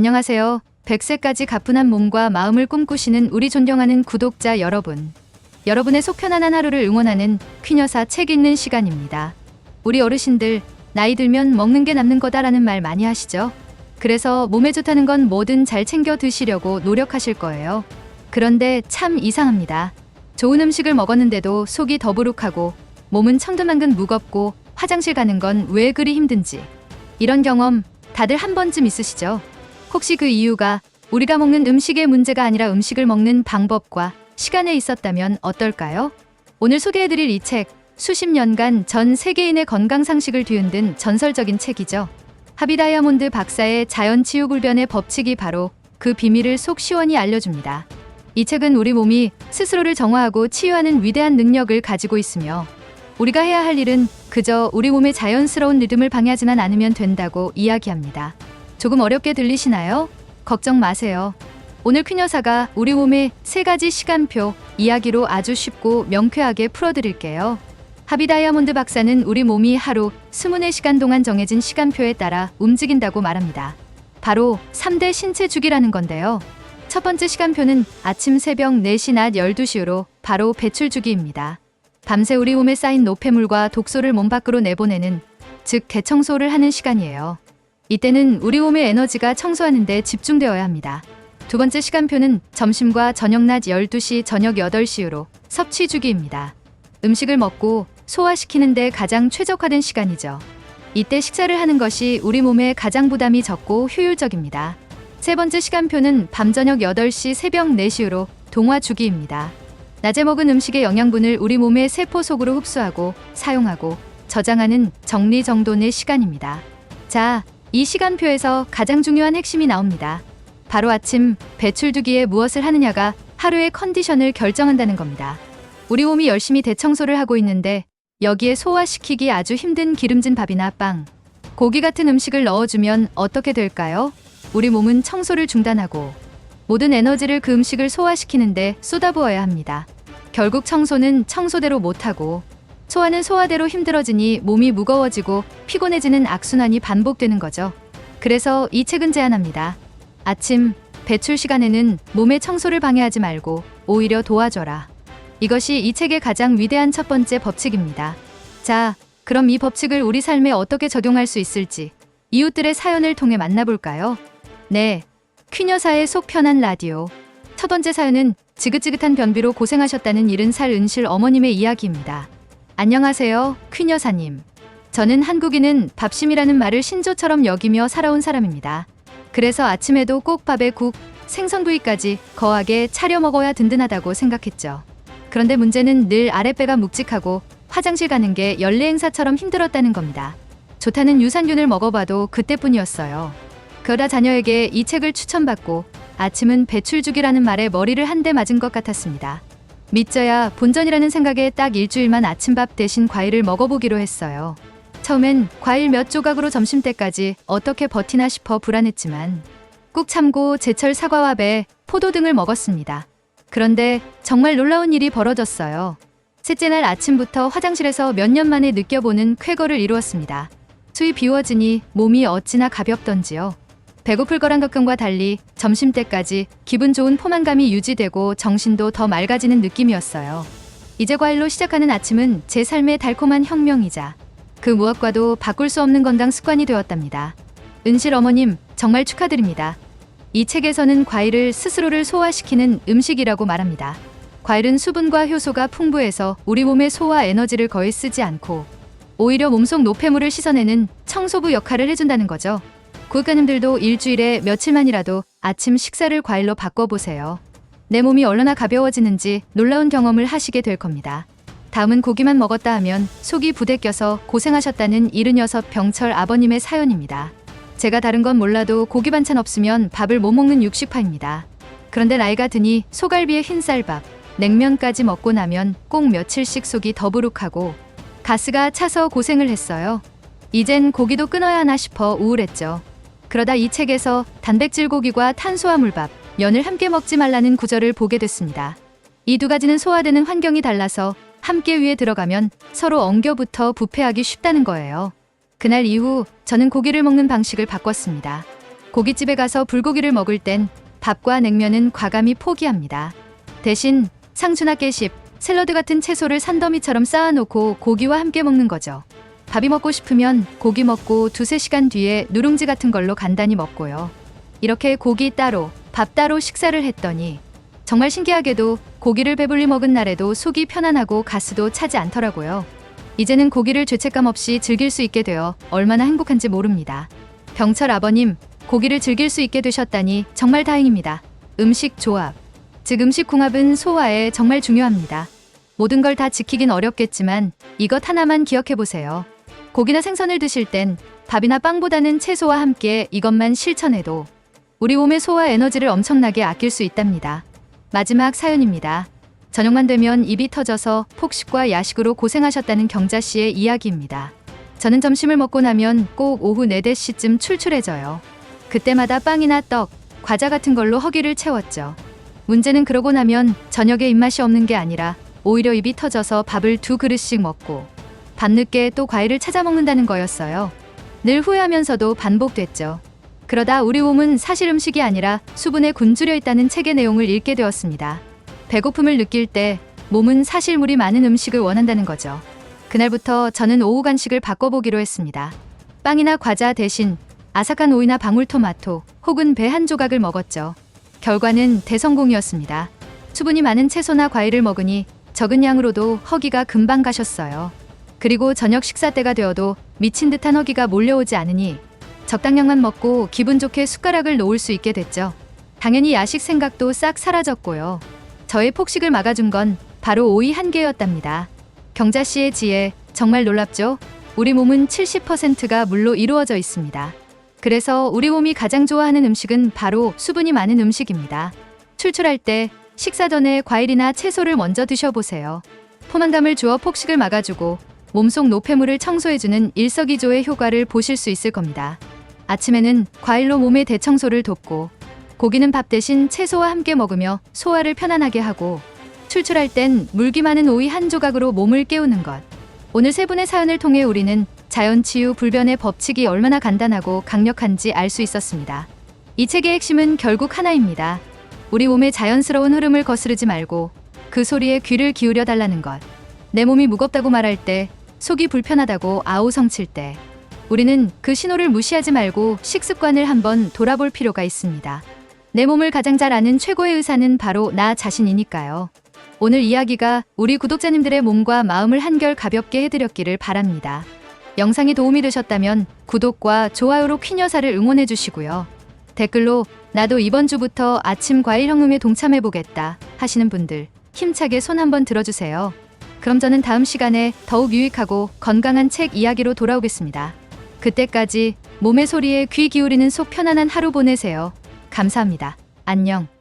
안녕하세요. 100세까지 가뿐한 몸과 마음을 꿈꾸시는 우리 존경하는 구독자 여러분. 여러분의 속 편안한 하루를 응원하는 퀴녀사 책 읽는 시간입니다. 우리 어르신들, 나이 들면 먹는 게 남는 거다라는 말 많이 하시죠? 그래서 몸에 좋다는 건 뭐든 잘 챙겨 드시려고 노력하실 거예요. 그런데 참 이상합니다. 좋은 음식을 먹었는데도 속이 더부룩하고 몸은 천근만근 무겁고 화장실 가는 건 왜 그리 힘든지. 이런 경험 다들 한 번쯤 있으시죠? 혹시 그 이유가 우리가 먹는 음식의 문제가 아니라 음식을 먹는 방법과 시간에 있었다면 어떨까요? 오늘 소개해드릴 이 책, 수십 년간 전 세계인의 건강 상식을 뒤흔든 전설적인 책이죠. 하비 다이아몬드 박사의 자연치유불변의 법칙이 바로 그 비밀을 속 시원히 알려줍니다. 이 책은 우리 몸이 스스로를 정화하고 치유하는 위대한 능력을 가지고 있으며 우리가 해야 할 일은 그저 우리 몸의 자연스러운 리듬을 방해하지만 않으면 된다고 이야기합니다. 조금 어렵게 들리시나요? 걱정 마세요. 오늘 퀴녀사가 우리 몸의 3가지 시간표 이야기로 아주 쉽고 명쾌하게 풀어드릴게요. 하비 다이아몬드 박사는 우리 몸이 하루 24시간 동안 정해진 시간표에 따라 움직인다고 말합니다. 바로 3대 신체 주기라는 건데요. 첫 번째 시간표는 아침 새벽 4시 낮 12시로 바로 배출 주기입니다. 밤새 우리 몸에 쌓인 노폐물과 독소를 몸 밖으로 내보내는, 즉 대청소를 하는 시간이에요. 이때는 우리 몸의 에너지가 청소하는 데 집중되어야 합니다. 두 번째 시간표는 점심과 저녁 낮 12시, 저녁 8시로 섭취 주기입니다. 음식을 먹고 소화시키는 데 가장 최적화된 시간이죠. 이때 식사를 하는 것이 우리 몸에 가장 부담이 적고 효율적입니다. 세 번째 시간표는 밤 저녁 8시, 새벽 4시로 동화 주기입니다. 낮에 먹은 음식의 영양분을 우리 몸의 세포 속으로 흡수하고 사용하고 저장하는 정리정돈의 시간입니다. 자, 이 시간표에서 가장 중요한 핵심이 나옵니다. 바로 아침 배출 주기에 무엇을 하느냐가 하루의 컨디션을 결정한다는 겁니다. 우리 몸이 열심히 대청소를 하고 있는데 여기에 소화시키기 아주 힘든 기름진 밥이나 빵, 고기 같은 음식을 넣어주면 어떻게 될까요? 우리 몸은 청소를 중단하고 모든 에너지를 그 음식을 소화시키는데 쏟아부어야 합니다. 결국 청소는 청소대로 못하고 소화는 소화대로 힘들어지니 몸이 무거워지고 피곤해지는 악순환이 반복되는 거죠. 그래서 이 책은 제안합니다. 아침 배출 시간에는 몸의 청소를 방해하지 말고 오히려 도와줘라. 이것이 이 책의 가장 위대한 첫 번째 법칙입니다. 자, 그럼 이 법칙을 우리 삶에 어떻게 적용할 수 있을지 이웃들의 사연을 통해 만나볼까요? 네, 퀴녀사의 속 편한 라디오. 첫 번째 사연은 지긋지긋한 변비로 고생하셨다는 70살 은실 어머님의 이야기입니다. 안녕하세요, 퀴녀사님. 저는 한국인은 밥심이라는 말을 신조처럼 여기며 살아온 사람입니다. 그래서 아침에도 꼭 밥에 국, 생선구이까지 거하게 차려 먹어야 든든하다고 생각했죠. 그런데 문제는 늘 아랫배가 묵직하고 화장실 가는 게 연례 행사처럼 힘들었다는 겁니다. 좋다는 유산균을 먹어봐도 그때뿐이었어요. 그러다 자녀에게 이 책을 추천받고 아침은 배출주기라는 말에 머리를 한 대 맞은 것 같았습니다. 믿져야 본전이라는 생각에 딱 일주일만 아침밥 대신 과일을 먹어보기로 했어요. 처음엔 과일 몇 조각으로 점심때까지 어떻게 버티나 싶어 불안했지만 꾹 참고 제철 사과와 배, 포도 등을 먹었습니다. 그런데 정말 놀라운 일이 벌어졌어요. 셋째 날 아침부터 화장실에서 몇 년 만에 느껴보는 쾌거를 이루었습니다. 수이 비워지니 몸이 어찌나 가볍던지요. 배고플 거란 걱정과 달리 점심때까지 기분 좋은 포만감이 유지되고 정신도 더 맑아지는 느낌이었어요. 이제 과일로 시작하는 아침은 제 삶의 달콤한 혁명이자 그 무엇과도 바꿀 수 없는 건강 습관이 되었답니다. 은실 어머님, 정말 축하드립니다. 이 책에서는 과일을 스스로를 소화시키는 음식이라고 말합니다. 과일은 수분과 효소가 풍부해서 우리 몸의 소화 에너지를 거의 쓰지 않고 오히려 몸속 노폐물을 씻어내는 청소부 역할을 해준다는 거죠. 구독자님들도 일주일에 며칠만이라도 아침 식사를 과일로 바꿔보세요. 내 몸이 얼마나 가벼워지는지 놀라운 경험을 하시게 될 겁니다. 다음은 고기만 먹었다 하면 속이 부대껴서 고생하셨다는 76 병철 아버님의 사연입니다. 제가 다른 건 몰라도 고기 반찬 없으면 밥을 못 먹는 육식파입니다. 그런데 나이가 드니 소갈비에 흰쌀밥, 냉면까지 먹고 나면 꼭 며칠씩 속이 더부룩하고 가스가 차서 고생을 했어요. 이젠 고기도 끊어야 하나 싶어 우울했죠. 그러다 이 책에서 단백질 고기와 탄수화물밥, 면을 함께 먹지 말라는 구절을 보게 됐습니다. 이 두 가지는 소화되는 환경이 달라서 함께 위에 들어가면 서로 엉겨붙어 부패하기 쉽다는 거예요. 그날 이후 저는 고기를 먹는 방식을 바꿨습니다. 고깃집에 가서 불고기를 먹을 땐 밥과 냉면은 과감히 포기합니다. 대신 상추나 깨십, 샐러드 같은 채소를 산더미처럼 쌓아놓고 고기와 함께 먹는 거죠. 밥이 먹고 싶으면 고기 먹고 2~3시간 뒤에 누룽지 같은 걸로 간단히 먹고요. 이렇게 고기 따로, 밥 따로 식사를 했더니 정말 신기하게도 고기를 배불리 먹은 날에도 속이 편안하고 가스도 차지 않더라고요. 이제는 고기를 죄책감 없이 즐길 수 있게 되어 얼마나 행복한지 모릅니다. 병철 아버님, 고기를 즐길 수 있게 되셨다니 정말 다행입니다. 음식 조합, 즉 음식 궁합은 소화에 정말 중요합니다. 모든 걸 다 지키긴 어렵겠지만 이것 하나만 기억해보세요. 고기나 생선을 드실 땐 밥이나 빵보다는 채소와 함께 이것만 실천해도 우리 몸의 소화 에너지를 엄청나게 아낄 수 있답니다. 마지막 사연입니다. 저녁만 되면 입이 터져서 폭식과 야식으로 고생하셨다는 경자씨의 이야기입니다. 저는 점심을 먹고 나면 꼭 오후 4~5시쯤 출출해져요. 그때마다 빵이나 떡, 과자 같은 걸로 허기를 채웠죠. 문제는 그러고 나면 저녁에 입맛이 없는 게 아니라 오히려 입이 터져서 밥을 2그릇씩 먹고 밤늦게 또 과일을 찾아 먹는다는 거였어요. 늘 후회하면서도 반복됐죠. 그러다 우리 몸은 사실 음식이 아니라 수분에 굶주려 있다는 책의 내용을 읽게 되었습니다. 배고픔을 느낄 때 몸은 사실 물이 많은 음식을 원한다는 거죠. 그날부터 저는 오후 간식을 바꿔보기로 했습니다. 빵이나 과자 대신 아삭한 오이나 방울토마토 혹은 배 한 조각을 먹었죠. 결과는 대성공이었습니다. 수분이 많은 채소나 과일을 먹으니 적은 양으로도 허기가 금방 가셨어요. 그리고 저녁 식사 때가 되어도 미친 듯한 허기가 몰려오지 않으니 적당량만 먹고 기분 좋게 숟가락을 놓을 수 있게 됐죠. 당연히 야식 생각도 싹 사라졌고요. 저의 폭식을 막아준 건 바로 오이 한 개였답니다. 경자씨의 지혜 정말 놀랍죠? 우리 몸은 70%가 물로 이루어져 있습니다. 그래서 우리 몸이 가장 좋아하는 음식은 바로 수분이 많은 음식입니다. 출출할 때 식사 전에 과일이나 채소를 먼저 드셔보세요. 포만감을 주어 폭식을 막아주고 몸속 노폐물을 청소해주는 일석이조의 효과를 보실 수 있을 겁니다. 아침에는 과일로 몸의 대청소를 돕고 고기는 밥 대신 채소와 함께 먹으며 소화를 편안하게 하고 출출할 땐 물기 많은 오이 한 조각으로 몸을 깨우는 것. 오늘 3분의 사연을 통해 우리는 자연치유 불변의 법칙이 얼마나 간단하고 강력한지 알 수 있었습니다. 이 책의 핵심은 결국 하나입니다. 우리 몸의 자연스러운 흐름을 거스르지 말고 그 소리에 귀를 기울여 달라는 것. 내 몸이 무겁다고 말할 때, 속이 불편하다고 아우성칠 때 우리는 그 신호를 무시하지 말고 식습관을 한번 돌아볼 필요가 있습니다. 내 몸을 가장 잘 아는 최고의 의사는 바로 나 자신이니까요. 오늘 이야기가 우리 구독자님들의 몸과 마음을 한결 가볍게 해드렸기를 바랍니다. 영상이 도움이 되셨다면 구독과 좋아요로 퀸여사를 응원해 주시고요. 댓글로 나도 이번 주부터 아침 과일 형음에 동참해보겠다 하시는 분들 힘차게 손 한번 들어주세요. 그럼 저는 다음 시간에 더욱 유익하고 건강한 책 이야기로 돌아오겠습니다. 그때까지 몸의 소리에 귀 기울이는 속 편안한 하루 보내세요. 감사합니다. 안녕.